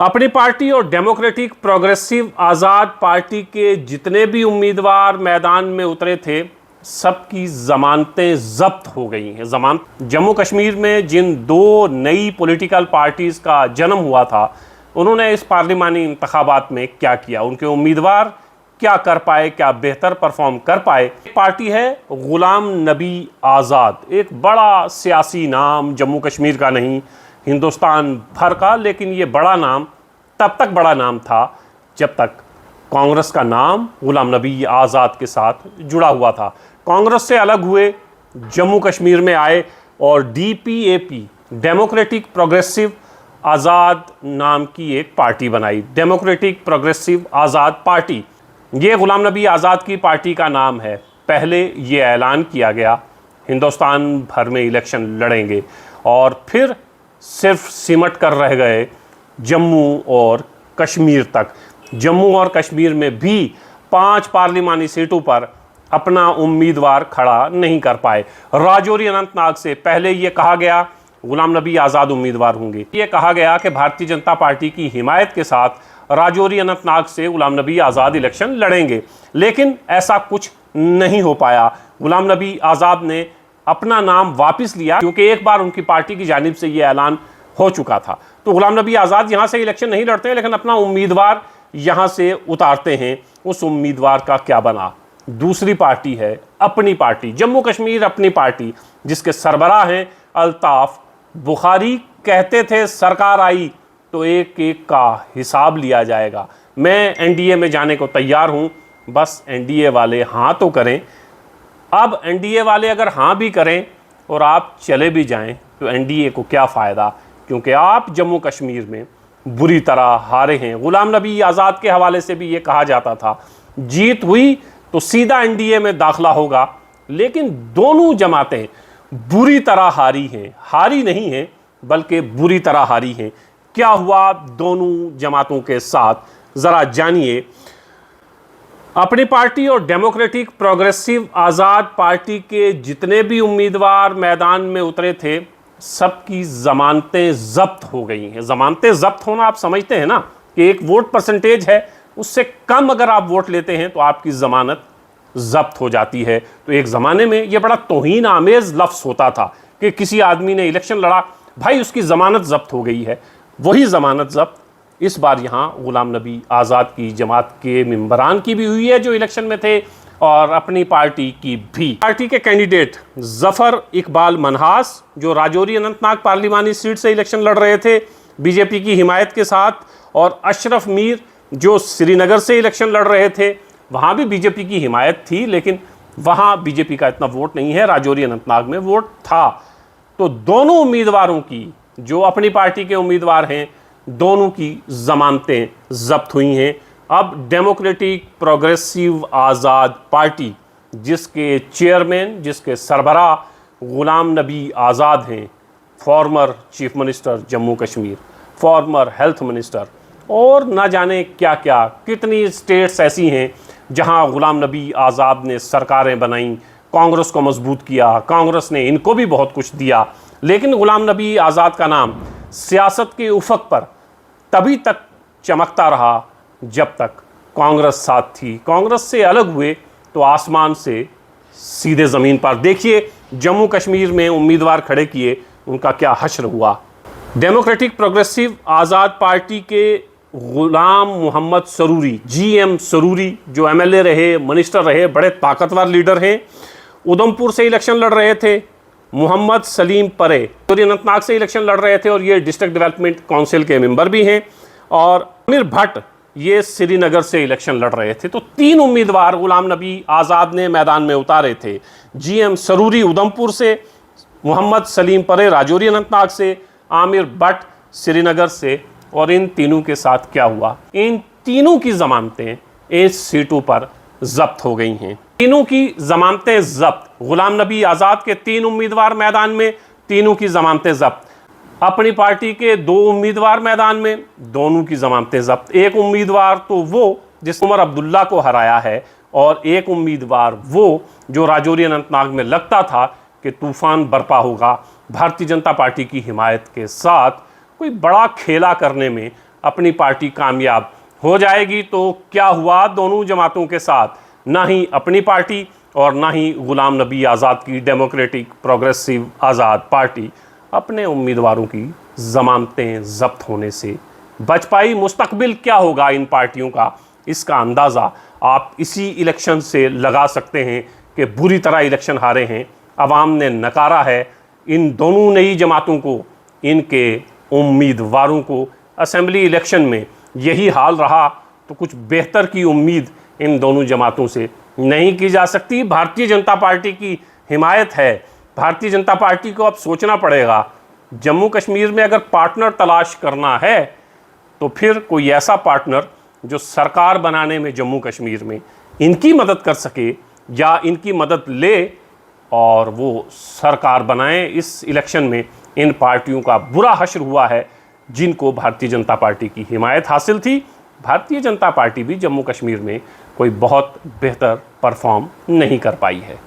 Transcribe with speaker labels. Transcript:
Speaker 1: अपनी पार्टी और democratic progressive आज़ाद party के जितने भी उम्मीदवार मैदान में उतरे थे, सबकी जमानतें जब्त हो गई हैं। जमानत जम्मू कश्मीर में जिन दो नई पॉलिटिकल पार्टीज़ का जन्म हुआ था, उन्होंने इस पार्लिमानी इंतखाबात में क्या किया, उनके उम्मीदवार क्या कर पाए, क्या बेहतर परफॉर्म कर पाए। पार्टी है गुलाम नबी आज़ाद, एक बड़ा सियासी नाम, जम्मू कश्मीर का नहीं हिंदुस्तान भर का, लेकिन ये बड़ा नाम तब तक बड़ा नाम था जब तक कांग्रेस का नाम गुलाम नबी आज़ाद के साथ जुड़ा हुआ था। कांग्रेस से अलग हुए, जम्मू कश्मीर में आए और डीपीएपी, डेमोक्रेटिक प्रोग्रेसिव आज़ाद नाम की एक पार्टी बनाई। डेमोक्रेटिक प्रोग्रेसिव आज़ाद पार्टी, ये गुलाम नबी आज़ाद की पार्टी का नाम है। पहले ये ऐलान किया गया हिंदुस्तान भर में इलेक्शन लड़ेंगे, और फिर सिर्फ सिमट कर रह गए जम्मू और कश्मीर तक। जम्मू और कश्मीर में भी 5 पार्लिमानी सीटों पर अपना उम्मीदवार खड़ा नहीं कर पाए। राजौरी अनंतनाग से पहले ये कहा गया गुलाम नबी आज़ाद उम्मीदवार होंगे। ये कहा गया कि भारतीय जनता पार्टी की हिमायत के साथ राजौरी अनंतनाग से गुलाम नबी आज़ाद इलेक्शन लड़ेंगे, लेकिन ऐसा कुछ नहीं हो पाया। गुलाम नबी आज़ाद ने अपना नाम वापस लिया, क्योंकि एक बार उनकी पार्टी की जानिब से यह ऐलान हो चुका था। तो गुलाम नबी आज़ाद यहां से इलेक्शन नहीं लड़ते हैं, लेकिन अपना उम्मीदवार यहां से उतारते हैं। उस उम्मीदवार का क्या बना? दूसरी पार्टी है अपनी पार्टी, जम्मू कश्मीर अपनी पार्टी, जिसके सरबराह हैं अल्ताफ बुखारी। कहते थे सरकार आई तो एक एक का हिसाब लिया जाएगा। मैं एनडीए में जाने को तैयार हूं, बस एनडीए वाले हाँ तो करें। अब एनडीए वाले अगर हाँ भी करें और आप चले भी जाएं तो एनडीए को क्या फ़ायदा, क्योंकि आप जम्मू कश्मीर में बुरी तरह हारे हैं। गुलाम नबी आज़ाद के हवाले से भी ये कहा जाता था जीत हुई तो सीधा एनडीए में दाखिला होगा, लेकिन दोनों जमातें बुरी तरह हारी हैं। हारी नहीं हैं बल्कि बुरी तरह हारी हैं। क्या हुआ दोनों जमातों के साथ, ज़रा जानिए। अपनी पार्टी और डेमोक्रेटिक प्रोग्रेसिव आज़ाद पार्टी के जितने भी उम्मीदवार मैदान में उतरे थे, सबकी ज़मानतें ज़ब्त हो गई हैं। ज़मानतें ज़ब्त होना आप समझते हैं ना, कि एक वोट परसेंटेज है, उससे कम अगर आप वोट लेते हैं तो आपकी ज़मानत ज़ब्त हो जाती है। तो एक ज़माने में यह बड़ा तौहीन आमेज़ लफ्ज़ होता था कि किसी आदमी ने इलेक्शन लड़ा, भाई उसकी ज़मानत ज़ब्त हो गई है। वही ज़मानत ज़ब्त इस बार यहाँ गुलाम नबी आज़ाद की जमात के मेंबरान की भी हुई है जो इलेक्शन में थे, और अपनी पार्टी की भी। पार्टी के कैंडिडेट ज़फ़र इकबाल मनहास, जो राजौरी अनंतनाग पार्लिमानी सीट से इलेक्शन लड़ रहे थे बीजेपी की हिमायत के साथ, और अशरफ मीर जो श्रीनगर से इलेक्शन लड़ रहे थे, वहाँ भी बीजेपी की हिमायत थी, लेकिन वहाँ बीजेपी का इतना वोट नहीं है, राजौरी अनंतनाग में वोट था। तो दोनों उम्मीदवारों की, जो अपनी पार्टी के उम्मीदवार हैं, दोनों की ज़मानतें ज़ब्त हुई हैं। अब डेमोक्रेटिक प्रोग्रेसिव आज़ाद पार्टी, जिसके चेयरमैन, जिसके सरबराह गुलाम नबी आज़ाद हैं, former chief minister Jammu Kashmir, farmer health minister, और ना जाने क्या क्या, कितनी स्टेट्स ऐसी हैं जहां गुलाम नबी आज़ाद ने सरकारें बनाई, कांग्रेस को मजबूत किया, कांग्रेस ने इनको भी बहुत कुछ दिया। लेकिन गुलाम नबी आज़ाद का नाम सियासत के उफक पर तभी तक चमकता रहा जब तक कांग्रेस साथ थी। कांग्रेस से अलग हुए तो आसमान से सीधे ज़मीन पर। देखिए जम्मू कश्मीर में उम्मीदवार खड़े किए, उनका क्या हश्र हुआ। डेमोक्रेटिक प्रोग्रेसिव आज़ाद पार्टी के गुलाम मोहम्मद सरूरी, जीएम सरूरी, जो एमएलए रहे, मिनिस्टर रहे, बड़े ताकतवर लीडर हैं, उधमपुर से इलेक्शन लड़ रहे थे। मोहम्मद सलीम परे अनंतनाग से इलेक्शन लड़ रहे थे, और ये डिस्ट्रिक्ट डेवलपमेंट काउंसिल के मेंबर भी हैं। और आमिर भट्ट, ये श्रीनगर से इलेक्शन लड़ रहे थे। तो 3 उम्मीदवार गुलाम नबी आज़ाद ने मैदान में उतारे थे। जीएम सरूरी उधमपुर से, मोहम्मद सलीम परे राजौरी अनंतनाग से, आमिर भट्ट श्रीनगर से। और इन तीनों के साथ क्या हुआ? इन तीनों की ज़मानतें इस सीटों पर ज़ब्त हो गई हैं। तीनों की ज़मानतें ज़ब्त। गुलाम नबी आज़ाद के 3 उम्मीदवार मैदान में, तीनों की ज़मानतें ज़ब्त। अपनी पार्टी के 2 उम्मीदवार मैदान में, दोनों की ज़मानतें ज़ब्त। एक उम्मीदवार तो वो जिस उमर अब्दुल्ला को हराया है, और एक उम्मीदवार वो जो राजौरी अनंतनाग में लगता था कि तूफ़ान बरपा होगा। भारतीय जनता पार्टी की हिमायत के साथ कोई बड़ा खेला करने में अपनी पार्टी कामयाब हो जाएगी। तो क्या हुआ दोनों जमातों के साथ, ना ही अपनी पार्टी और ना ही गुलाम नबी आज़ाद की डेमोक्रेटिक प्रोग्रेसिव आज़ाद पार्टी अपने उम्मीदवारों की ज़मानतें ज़ब्त होने से बच पाई। मुस्तकबिल क्या होगा इन पार्टियों का, इसका अंदाज़ा आप इसी इलेक्शन से लगा सकते हैं कि बुरी तरह इलेक्शन हारे हैं, आवाम ने नकारा है इन दोनों नई जमातों को, इनके उम्मीदवारों को। असेंबली इलेक्शन में यही हाल रहा तो कुछ बेहतर की उम्मीद इन दोनों जमातों से नहीं की जा सकती। भारतीय जनता पार्टी की हिमायत है। भारतीय जनता पार्टी को अब सोचना पड़ेगा, जम्मू कश्मीर में अगर पार्टनर तलाश करना है तो फिर कोई ऐसा पार्टनर जो सरकार बनाने में जम्मू कश्मीर में इनकी मदद कर सके या इनकी मदद ले और वो सरकार बनाएं। इस इलेक्शन में इन पार्टियों का बुरा हश्र हुआ है जिनको भारतीय जनता पार्टी की हिमायत हासिल थी। भारतीय जनता पार्टी भी जम्मू कश्मीर में कोई बहुत बेहतर परफॉर्म नहीं कर पाई है।